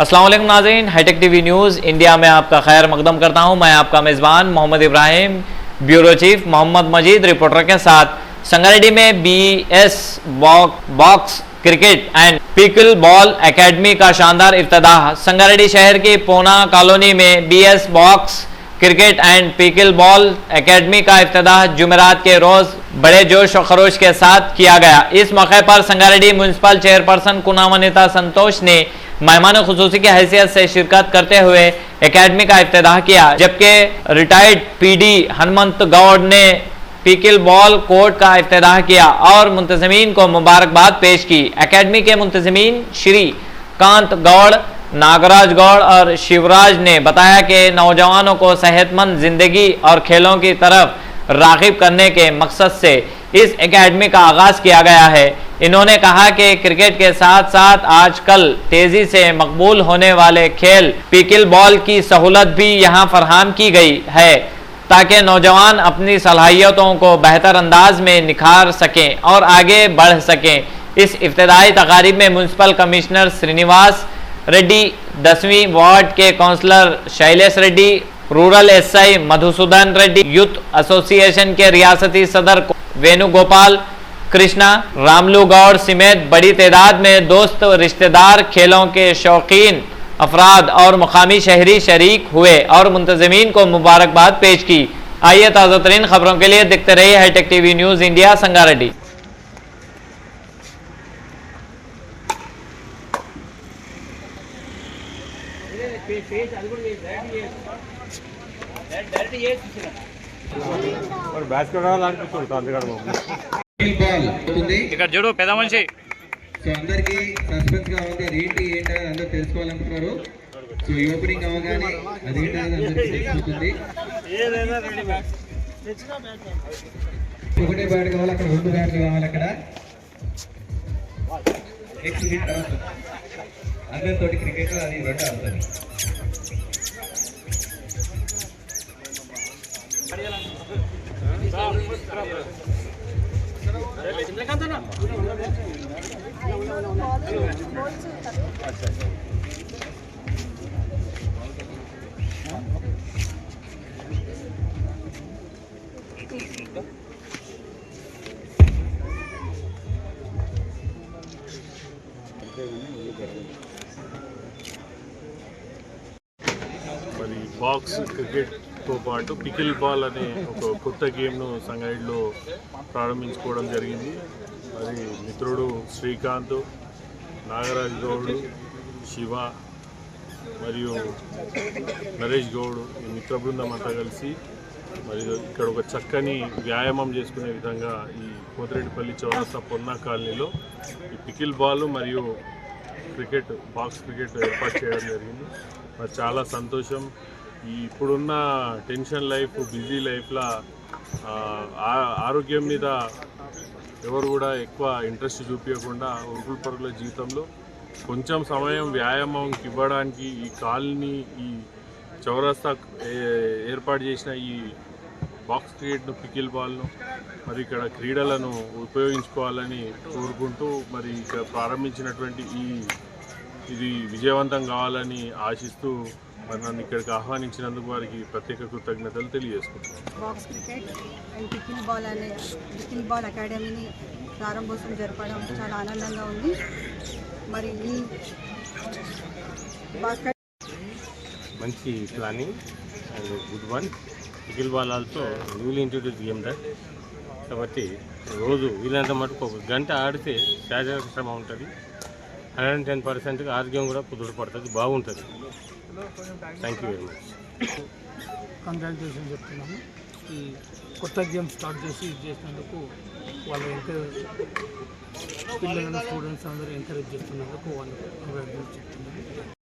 अस्सलाम वालेकुम नाज़रीन, हाईटेक टीवी न्यूज़ इंडिया में आपका खैर मकदम करता हूं। मैं आपका मेज़बान मोहम्मद इब्राहिम, ब्यूरो चीफ मोहम्मद मजीद रिपोर्टर के साथ संगारेड्डी में BS box cricket and pickle ball academy का शानदार इफ्तिताह। संगारेड्डी शहर की पोना कॉलोनी में BS box cricket and pickle ball academy का इफ्तिताह जुमेरात के रोज बड़े जोश और खरोश के साथ किया गया। इस मौके पर संगारेड्डी म्यूनसिपल चेयरपर्सन कुनामनिता संतोष ने मेहमान खुसूसी की हैसियत से शिरकत करते हुए एकेडमी का इफ्तिताह किया, जबकि रिटायर्ड PD हनुमंत गौड़ ने पिकल बॉल कोर्ट का इफ्तिताह किया और मुंतज़मीन को मुबारकबाद पेश की। एकेडमी के मुंतज़मीन श्री कांत गौड़, नागराज गौड़ और शिवराज ने बताया कि नौजवानों को सेहतमंद जिंदगी और खेलों की तरफ राग़िब करने के मकसद से इस एकेडमी का आगाज किया गया है। इन्होंने कहा कि क्रिकेट के साथ साथ आजकल तेजी से मकबूल होने वाले खेल पिकल बॉल की सहूलत भी यहाँ फराहम की गई है, ताकि नौजवान अपनी सलाहियतों को बेहतर अंदाज में निखार सकें और आगे बढ़ सकें। इस इफ्तिताही तकारीब में म्यूनसिपल कमिश्नर श्रीनिवास रेड्डी, 10वीं वार्ड के councillor Shailesh Reddy, rural SI Madhusudan Reddy, youth association के रियासती सदर वेणुगोपाल कृष्णा, रामलू गौड़ समेत बड़ी तादाद में दोस्त, रिश्तेदार, खेलों के शौकीन अफराद और मुकामी शहरी शरीक हुए और मुंतज़मीन को मुबारकबाद पेश की। आइए ताज़ा तरीन खबरों के लिए देखते रहिए hitech TV news India Sangareddy. ఇక్కడ చూడు పెద్ద మనిషి. సో అందరికి సస్పెన్స్ గా ఉంది, అదేంటి ఏంటని అందరూ తెలుసుకోవాలనుకుంటున్నారు. సో ఈ ఓపెనింగ్ అవగానే అదేంటనేది అందరికీ తెలిసిపోతుంది. ఒకటే బ్యాట్ కావాలి అక్కడ, 2 బ్యాట్లు కావాలి అక్కడ. నెక్స్ట్ హిట్ తర్వాత అందరితోటి క్రికెట్ అది 2 ఆడతారు. మరి బాక్స్ క్రికెట్తో పాటు పికిల్ బాల్ అనే ఒక కొత్త గేమ్ను సంగారెడ్డిలో ప్రారంభించుకోవడం జరిగింది. మరి మిత్రుడు శ్రీకాంత్, నాగరాజ్ గౌడ్, శివ మరియు నరేష్ గౌడ్ ఈ మిత్ర బృందం అంతా కలిసి మరి ఇక్కడ ఒక చక్కని వ్యాయామం చేసుకునే విధంగా ఈ కోతిరెడ్డిపల్లి చౌరస్తా పొన్నా కాలనీలో ఈ పికిల్ బాల్ మరియు క్రికెట్ బాక్స్ క్రికెట్ ఏర్పాటు చేయడం జరిగింది. మరి చాలా సంతోషం. ఈ ఇప్పుడున్న టెన్షన్ లైఫ్, బిజీ లైఫ్లో ఆరోగ్యం మీద ఎవరు కూడా ఎక్కువ ఇంట్రెస్ట్ చూపించకుండా ఉరుకుల పరుగుల జీవితంలో కొంచెం సమయం వ్యాయామంకి ఇవ్వడానికి ఈ కాలనీ, ఈ చౌరస్తా ఏర్పాటు చేసిన ఈ బాక్స్ క్రికెట్ను, పికిల్ బాల్ను మరి ఇక్కడ క్రీడలను ఉపయోగించుకోవాలని కోరుకుంటూ మరి ఇక్కడ ప్రారంభించినటువంటి ఇది విజయవంతం కావాలని ఆశిస్తూ మరి నన్ను ఇక్కడికి ఆహ్వానించినందుకు వారికి ప్రత్యేక కృతజ్ఞతలు తెలియజేసుకుంటున్నాను. Box cricket and pickle ball అకాడమీని ప్రారంభోత్సవం జరపడం చాలా ఆనందంగా ఉంది. మరి ఈ మంచి planning and good one. Pickle ball also newly introduce game that. కాబట్టి రోజు వీలైనంత మటుకు 1 గంట ఆడితే శారీరక శ్రమ ఉంటుంది, 110% ఆరోగ్యం కూడా కుదుట పడుతుంది, బాగుంటుంది. Thank you very much. Congratulation చెప్తున్నాము. ఈ కొత్త గేమ్ స్టార్ట్ చేసి చేసినందుకు వాళ్ళు ఎంకరేజ్, పిల్లలను స్టూడెంట్స్ అందరూ ఎంకరేజ్ చేస్తున్నందుకు వాళ్ళకి కంగ్రాచులేషన్ చెప్తున్నాము.